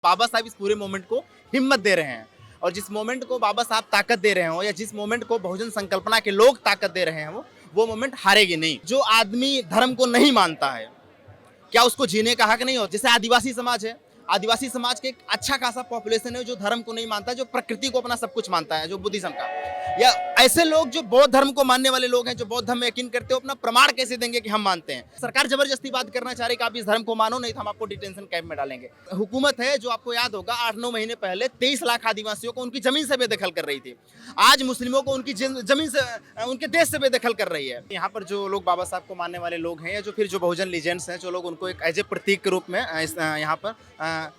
बाबा साहब इस पूरे मोमेंट को हिम्मत दे रहे हैं और जिस मोमेंट को बाबा साहब ताकत दे रहे हो या जिस मोमेंट को बहुजन संकल्पना के लोग ताकत दे रहे हैं वो मोमेंट हारेगी नहीं। जो आदमी धर्म को नहीं मानता है क्या उसको जीने का हक नहीं हो? जैसे आदिवासी समाज है, आदिवासी समाज के एक अच्छा खासा पॉपुलेशन है जो धर्म को नहीं मानता, जो प्रकृति को अपना सब कुछ मानता है, जो बुद्धिज्म का। या ऐसे लोग जो बौद्ध धर्म को मानने वाले लोग हैं, जो बौद्ध धर्म में यकीन करते हो, अपना प्रमाण कैसे देंगे कि हम मानते हैं? सरकार जबरदस्ती बात करना चाह रही कि आप इस धर्म को मानो, नहीं तो हम आपको डिटेंशन कैंप में डालेंगे। हुकूमत है जो आपको याद होगा 8-9 महीने पहले 23 लाख आदिवासियों को उनकी जमीन से बेदखल कर रही थी। आज मुस्लिमों को उनकी जमीन से, उनके देश से बेदखल कर रही है। यहाँ पर जो लोग बाबा साहब को मानने वाले लोग हैं या जो फिर जो बहुजन लीजेंड्स हैं, जो लोग उनको एक एज ए प्रतीक के रूप में यहाँ पर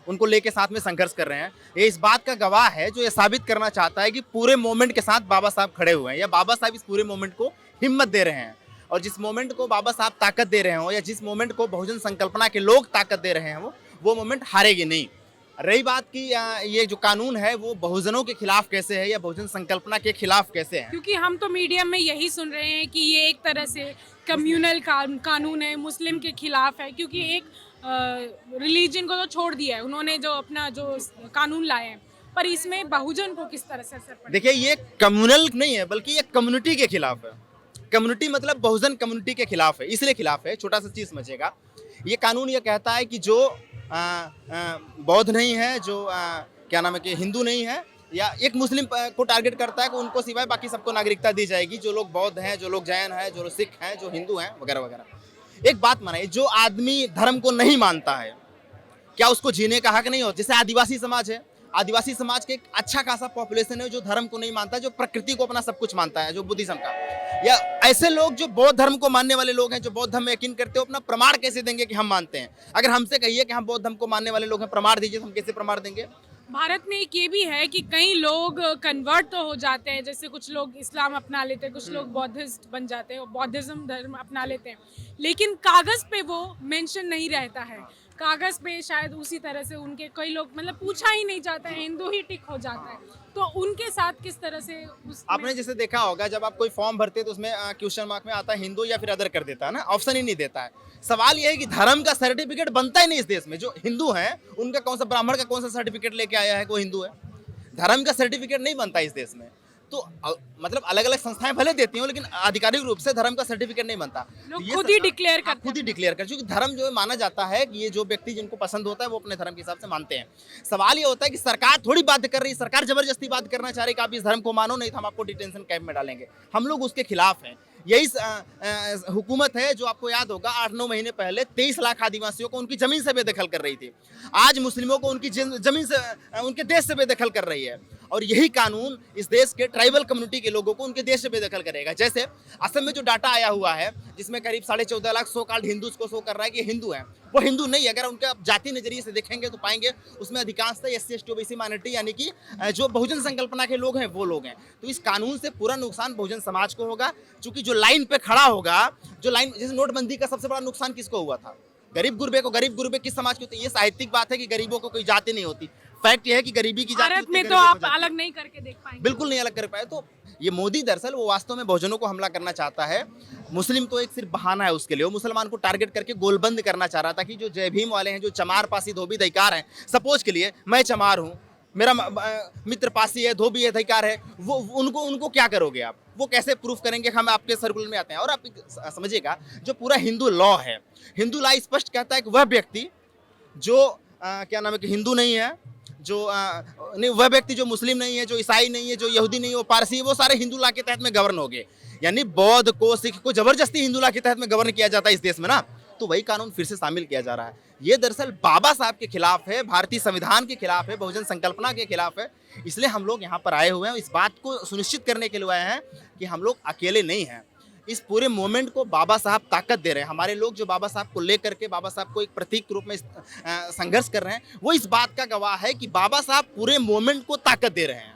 उनको लेके साथ में संघर्ष कर रहे हैं, ये इस बात का गवाह है जो ये साबित करना चाहता है कि पूरे मोमेंट के साथ बाबा साहब खड़े हुए हैं या बाबा साहब इस पूरे मोमेंट को हिम्मत दे रहे हैं। और जिस मोमेंट को बाबा साहब ताकत दे रहे हो या जिस मोमेंट को बहुजन संकल्पना के लोग ताकत दे रहे हैं वो मोमेंट हारेगी नहीं। रही बात की ये जो कानून है वो बहुजनों के खिलाफ कैसे है या बहुजन संकल्पना के खिलाफ कैसे है, क्योंकि हम तो मीडिया में यही सुन रहे हैं कि ये एक तरह से कम्युनल कानून है, मुस्लिम के खिलाफ है, क्योंकि एक रिलीजन को तो छोड़ दिया है उन्होंने, जो अपना जो कानून लाए हैं, पर इसमें बहुजन को किस तरह से असर पड़ेगा? देखिए ये कम्युनल नहीं है बल्कि ये कम्युनिटी के खिलाफ है। कम्युनिटी मतलब बहुजन कम्युनिटी के खिलाफ है, इसलिए खिलाफ है। छोटा सा चीज समझिएगा, ये कानून ये कहता है कि जो बौद्ध नहीं है, जो क्या नाम है कि हिंदू नहीं है, या एक मुस्लिम को टारगेट करता है कि उनको सिवाय बाकी सबको नागरिकता दी जाएगी, जो लोग बौद्ध हैं, जो लोग जैन हैं, जो लोग सिख हैं, जो हिंदू हैं वगैरह वगैरह। एक बात मानिए, जो आदमी धर्म को नहीं मानता है क्या उसको जीने का हक नहीं हो? जैसे आदिवासी समाज है, आदिवासी समाज के एक अच्छा खासा पॉपुलेशन है जो धर्म को नहीं मानता, जो प्रकृति को अपना सब कुछ मानता है, जो बुद्धिज्म का। या ऐसे लोग जो बौद्ध धर्म को मानने वाले लोग हैं, जो बौद्ध धर्म में यकीन करते हो, अपना प्रमाण कैसे देंगे कि हम मानते हैं? अगर हमसे कहिए कि हम बौद्ध धर्म को मानने वाले लोग हैं, प्रमाण दीजिए, तो हम कैसे प्रमाण देंगे? भारत में एक ये भी है कि कई लोग कन्वर्ट तो हो जाते हैं, जैसे कुछ लोग इस्लाम अपना लेते हैं, कुछ लोग बौद्धिस्ट बन जाते हैं और बौद्धिज्म धर्म अपना लेते हैं, लेकिन कागज़ पे वो मेंशन नहीं रहता है। कागज़ पे शायद उसी तरह से उनके कई लोग मतलब पूछा ही नहीं जाता है, हिंदू ही टिक हो जाता है, तो उनके साथ किस तरह से आपने जैसे देखा होगा जब आप कोई फॉर्म भरते हैं तो उसमें क्वेश्चन मार्क में आता है हिंदू या फिर अदर कर देता है ना, ऑप्शन ही नहीं देता है। सवाल यह है कि धर्म का सर्टिफिकेट बनता ही नहीं इस देश में। जो हिंदू हैं उनका कौन सा, ब्राह्मण का कौन सा सर्टिफिकेट लेके आया है कोई हिंदू है? धर्म का सर्टिफिकेट नहीं बनता इस देश में। तो मतलब अलग अलग संस्थाएं भले देती हैं लेकिन आधिकारिक रूप से धर्म का सर्टिफिकेट नहीं बनता। लोग खुद ही डिक्लेयर करते हैं, खुद ही डिक्लेयर कर, क्योंकि धर्म जो है माना जाता है कि ये जो व्यक्ति जिनको पसंद होता है वो अपने धर्म के हिसाब से मानते हैं। सवाल ये होता है कि सरकार थोड़ी बात कर रही है, सरकार जबरदस्ती बात करना चाह रही है कि आप इस धर्म को मानो, नहीं तो हम आपको डिटेंशन कैंप में डालेंगे। हम लोग उसके खिलाफ हैं। यही हुकूमत है जो आपको याद होगा 8-9 महीने पहले 23 लाख आदिवासियों को उनकी जमीन से बेदखल कर रही थी। आज मुस्लिमों को उनकी जमीन से, उनके देश से बेदखल कर रही है। और यही कानून इस देश के ट्राइबल कम्युनिटी के लोगों को उनके देश से बेदखल करेगा। जैसे असम में जो डाटा आया हुआ है जिसमें करीब 14.5 लाख सो कॉल्ड हिंदूज को शो कर रहा है कि हिंदू हैं, वो हिंदू नहीं। अगर उनके आप जाति नजरिए से देखेंगे तो पाएंगे उसमें अधिकांशतः SC ST OBC माइनॉरिटी यानी कि जो बहुजन संकल्पना के लोग हैं वो लोग हैं। तो इस कानून से पूरा नुकसान बहुजन समाज को होगा, क्योंकि जो लाइन पे खड़ा होगा, जो लाइन, जैसे नोटबंदी का सबसे बड़ा नुकसान किसको हुआ था? गरीब गुरबे को। गरीब गुरबे किस समाज की होती है? ये साहित्यिक बात है कि गरीबों को कोई जाति नहीं होती। फैक्ट ये है कि गरीबी की जाति भारत में तो आप अलग नहीं करके देख पाएंगे, बिल्कुल नहीं अलग कर पाए। तो ये मोदी दरअसल वो वास्तव में बहुजनों को हमला करना चाहता है। मुस्लिम तो एक सिर्फ बहाना है उसके लिए। वो मुसलमान को टारगेट करके गोलबंद करना चाह रहा था कि जो जय भीम वाले हैं, जो चमार पासी धोबी अधिकार हैं, सपोज के लिए मैं चमार हूँ, मेरा मित्र पासी है, धोबी अधिकार है, वो उनको क्या करोगे आप? वो कैसे प्रूफ करेंगे? हम आपके सर्कुलर में आते हैं। और आप समझिएगा जो पूरा हिंदू लॉ है, हिंदू लॉ स्पष्ट कहता है कि वह व्यक्ति जो क्या नाम है कि हिंदू नहीं है, जो नहीं, वह व्यक्ति जो मुस्लिम नहीं है, जो ईसाई नहीं है, जो यहूदी नहीं है, वो पारसी है, वो सारे हिंदू लॉ के तहत में गवर्न हो गए। यानी बौद्ध को, सिख को जबरदस्ती हिंदू लॉ के तहत में गवर्न किया जाता है इस देश में ना, तो वही कानून फिर से शामिल किया जा रहा है। ये दरअसल बाबा साहब के खिलाफ है, भारतीय संविधान के खिलाफ है, बहुजन संकल्पना के खिलाफ है। इसलिए हम लोग यहाँ पर आए हुए हैं, इस बात को सुनिश्चित करने के लिए आए हैं कि हम लोग अकेले नहीं हैं। इस पूरे मोमेंट को बाबा साहब ताकत दे रहे हैं। हमारे लोग जो बाबा साहब को लेकर के, बाबा साहब को एक प्रतीक के रूप में संघर्ष कर रहे हैं, वो इस बात का गवाह है कि बाबा साहब पूरे मोमेंट को ताकत दे रहे हैं।